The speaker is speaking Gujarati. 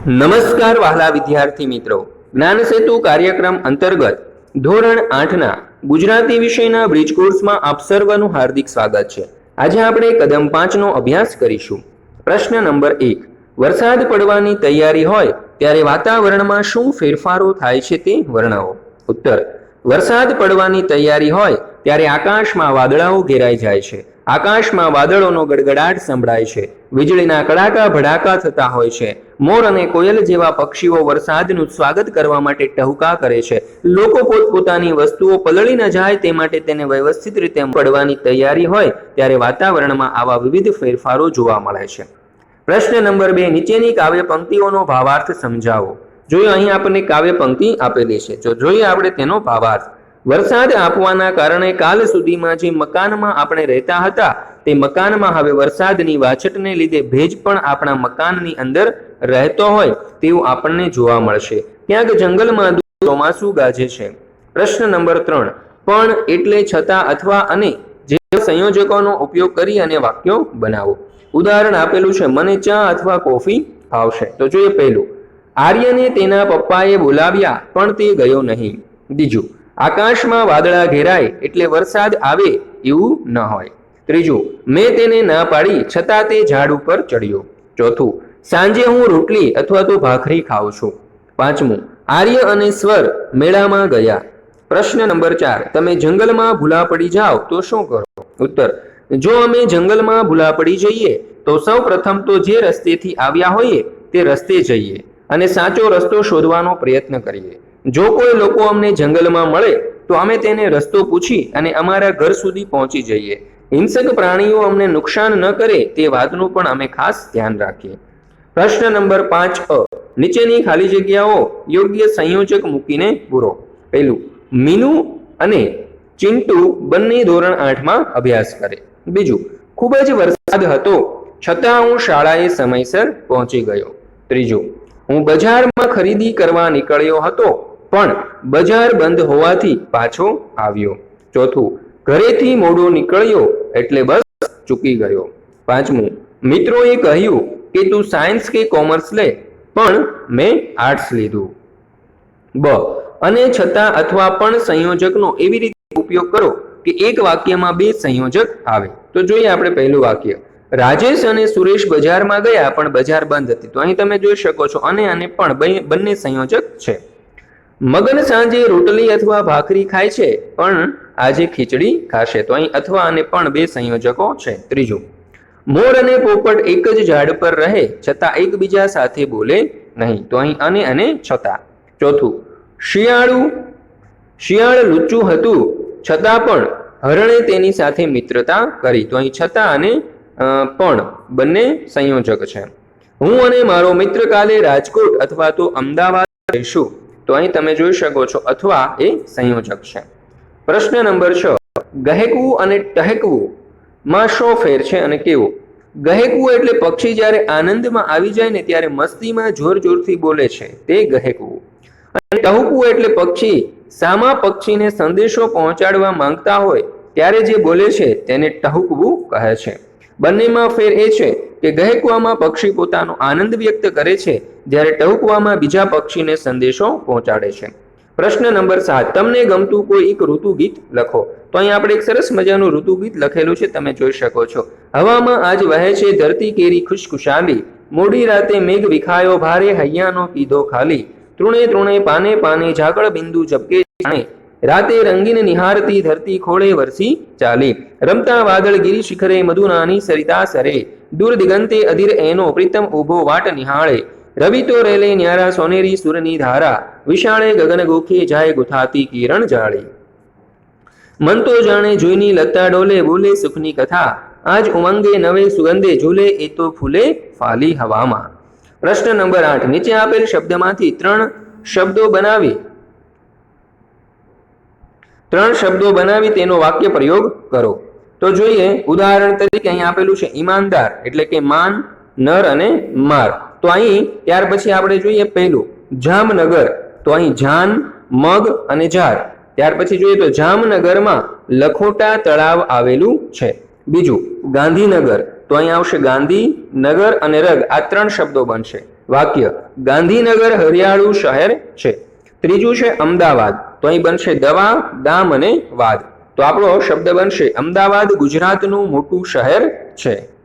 નમસ્કાર વહાલા વિદ્યાર્થી મિત્રો, જ્ઞાન સેતુ કાર્યક્રમ અંતર્ગત ધોરણ 8ના ગુજરાતી વિષયના બ્રિજ કોર્સમાં આપ સર્વનું હાર્દિક સ્વાગત છે। આજે આપણે કદમ 5નો અભ્યાસ કરીશું। પ્રશ્ન નંબર 1, વરસાદ પડવાની તૈયારી હોય ત્યારે વાતાવરણમાં શું ફેરફારો થાય છે તે વર્ણવો। ઉત્તર, વરસાદ પડવાની તૈયારી હોય ત્યારે આકાશમાં વાદળાઓ ઘેરાઈ જાય છે। આકાશમાં વાદળોનો ગડગડાટ સંભળાય છે। વીજળીના કડાકા ભડાકા થતા હોય છે। મોર અને કોયલ જેવા પક્ષીઓ વરસાદનું સ્વાગત કરવા માટે ટહુકા કરે છે। લોકો પોતપોતાની વસ્તુઓ પલળી ન જાય તે માટે તેને વ્યવસ્થિત રીતે પડવાની તૈયારી હોય ત્યારે વાતાવરણમાં આવા વિવિધ ફેરફારો જોવા મળે છે। પ્રશ્ન નંબર 2, નીચેની કાવ્ય પંક્તિઓનો ભાવાર્થ સમજાવો। જોઈએ અહીં આપણને કાવ્ય પંક્તિ આપેલી છે, જો જોઈએ આપણે તેનો ભાવાર્થ। વરસાદ આપવાના કારણે કાલ સુધીમાં જે મકાનમાં આપણે રહેતા હતા તે મકાનમાં હવે વરસાદની વાછટને લીધે ભેજ પણ આપણા મકાનની અંદર રહેતો હોય તેવું આપણને જોવા મળશે। ક્યાંક જંગલમાં ચોમાસું ગાજે છે। પ્રશ્ન નંબર 3, પણ એટલે છતાં અથવા અને જે સંયોજકોનો ઉપયોગ કરી અને વાક્યો બનાવો। ઉદાહરણ આપેલું છે, મને ચા અથવા કોફી ભાવશે। તો જોઈએ પહેલું, આર્યને તેના પપ્પાએ બોલાવ્યા પણ તે ગયો નહીં। બીજું, આકાશમાં વાદળા ઘેરાય એટલે વરસાદ આવે એવું ન હોય। ત્રીજું, મેં તેને ના પાડી છતાં તે ઝાડ ઉપર ચડ્યો। ચોથું, સાંજે હું રોટલી અથવા તો ભાખરી ખાઉં છું। પાંચમું, આર્ય અને સ્વર મેળામાં ગયા। પ્રશ્ન નંબર 4, તમે જંગલમાં ભૂલા પડી જાઓ તો શું કરો? ઉત્તર, જો અમે જંગલમાં ભૂલા પડી જઈએ તો સૌ પ્રથમ તો જે રસ્તેથી આવ્યા હોઈએ તે રસ્તે જઈએ અને સાચો રસ્તો શોધવાનો પ્રયત્ન કરીએ। જો કોઈ લોકો અમને જંગલમાં મળે તો અમે તેને રસ્તો પૂછી અને અમારા ઘર સુધી પહોંચી જઈએ। હિંસક પ્રાણીઓ અમને નુકસાન ન કરે તે વાતનું પણ અમે ખાસ ધ્યાન રાખીએ। પ્રશ્ન નંબર 5 નીચેની ખાલી જગ્યાઓ યોગ્ય સંયોજક મૂકીને પૂરો। પહેલું, મીનુ અને ચિંટુ બંને ધોરણ 8માં અભ્યાસ કરે। બીજું, ખૂબ જ વરસાદ હતો છતાં હું શાળાએ સમયસર પહોંચી ગયો। ત્રીજું, હું બજારમાં ખરીદી કરવા નીકળ્યો હતો પણ બજાર બંધ હોવાથી પાછો આવ્યો। ચોથું, ઘરેથી મોડો નીકળ્યો એટલે બસ ચૂકી ગયો। પાંચમું, મિત્રોએ કહ્યું કે તું સાયન્સ કે કોમર્સ લે પણ મેં આર્ટ્સ લીધું। બ, અને છતાં અથવા પણ સંયોજકનો એવી રીતે ઉપયોગ કરો કે એક વાક્યમાં બે સંયોજક આવે। તો જોઈએ આપણે પહેલું વાક્ય, રાજેશ અને સુરેશ બજારમાં ગયા પણ બજાર બંધ હતી। તો અહીં તમે જોઈ શકો છો અને પણ બંને સંયોજક છે। મગન સાંજે રોટલી અથવા ભાખરી ખાય છે પણ આજે ખીચડી ખાશે। તો અહીં અથવા અને પણ બે સંયોજકો છે। ત્રીજું, મોર અને પોપટ એક જ ઝાડ પર રહે છતાં એકબીજા સાથે બોલે નહીં। તો અહીં અને છતાં। ચોથું, શિયાળ લુચ્ચું હતું છતાં પણ હરણે તેની સાથે મિત્રતા કરી। તો અહીં છતાં અને પણ બંને સંયોજક છે। હું અને મારો મિત્ર કાલે રાજકોટ અથવા તો અમદાવાદ જઈશું। તો અહીં તમે જોઈ શકો છો અથવા એ સંયોજક છે। પ્રશ્ન નંબર 6, ગહેકવું અને ટહેકવું માં શો ફેર છે અને કેવો? ગહેકવું એટલે પક્ષી જ્યારે આનંદમાં આવી જાય ને ત્યારે મસ્તીમાં જોર જોરથી બોલે છે તે ગહેકવું। અને ટહુકવું એટલે પક્ષી સામા પક્ષીને સંદેશો પહોંચાડવા માંગતા હોય ત્યારે જે બોલે છે તેને ટહુકવું કહે છે। બંનેમાં ફેર એ છે કે ગહેકવામાં પક્ષી પોતાનો આનંદ વ્યક્ત કરે છે જ્યારે ટહુકવામાં બીજા પક્ષીને સંદેશો પહોંચાડે છે। પ્રશ્ન નંબર 7, તમને ગમતું કોઈ એક ઋતુ ગીત લખો। તો અહીં આપણે એક સરસ મજાનું ઋતુ ગીત લખેલું છે, તમે જોઈ શકો છો। હવામાં આજ વહે છે ધરતી કેરી ખુશખુશાલી, મોડી રાતે મેઘ વિખાયો ભારે હૈયાનો પીધો ખાલી, તૃણે તૃણે પાને પાને ઝાકળ બિંદુ ઝબકે જાણે, રાતે રંગીન નિહારતી ધરતી ખોળે વરસી ચાલી, રમતા વાદળ ગિરી શિખરે મધુનાની સરિતા સરે, દૂર દિગંતે અધીર એનો પ્રીતમ ઉભો વાટ નિહાળે, રવિ તો રેલે ન્યારા સોનેરી સુરની ધારા, વિશાળે ગગન ગોખે જાય ગુથાતી કિરણ જાળી, મન તો જાણે જોઈની લતા ડોલે બોલે સુખની કથા, આજ ઉમંગે નવે સુગંધે ઝૂલે એ તો ફૂલે ફાલી હવામાં। પ્રશ્ન નંબર 8, નીચે આપેલ શબ્દમાંથી ત્રણ શબ્દો બનાવી તેનો વાક્ય પ્રયોગ કરો। તો જોઈએ, ઉદાહરણ તરીકે અહીં આપેલું છે ઈમાનદાર એટલે કે માન, નર અને માર। તો અહીં ત્યાર પછી આપણે જોઈએ પહેલું જામનગર, તો અહીં જાન, મગ અને જાર। ત્યાર પછી જોઈએ તો જામનગરમાં લખોટા તળાવ આવેલું છે। બીજું ગાંધીનગર, તો અહીં આવશે ગાંધી, નગર અને રગ, આ ત્રણ શબ્દો બનશે। વાક્ય ગાંધીનગર હરિયાળું શહેર છે. ત્રીજું છે અમદાવાદ, તો અહીં બનશે દવા, દામ અને વાદ. તો આપણો શબ્દ બનશે અમદાવાદ ગુજરાતનું મોટું શહેર છે.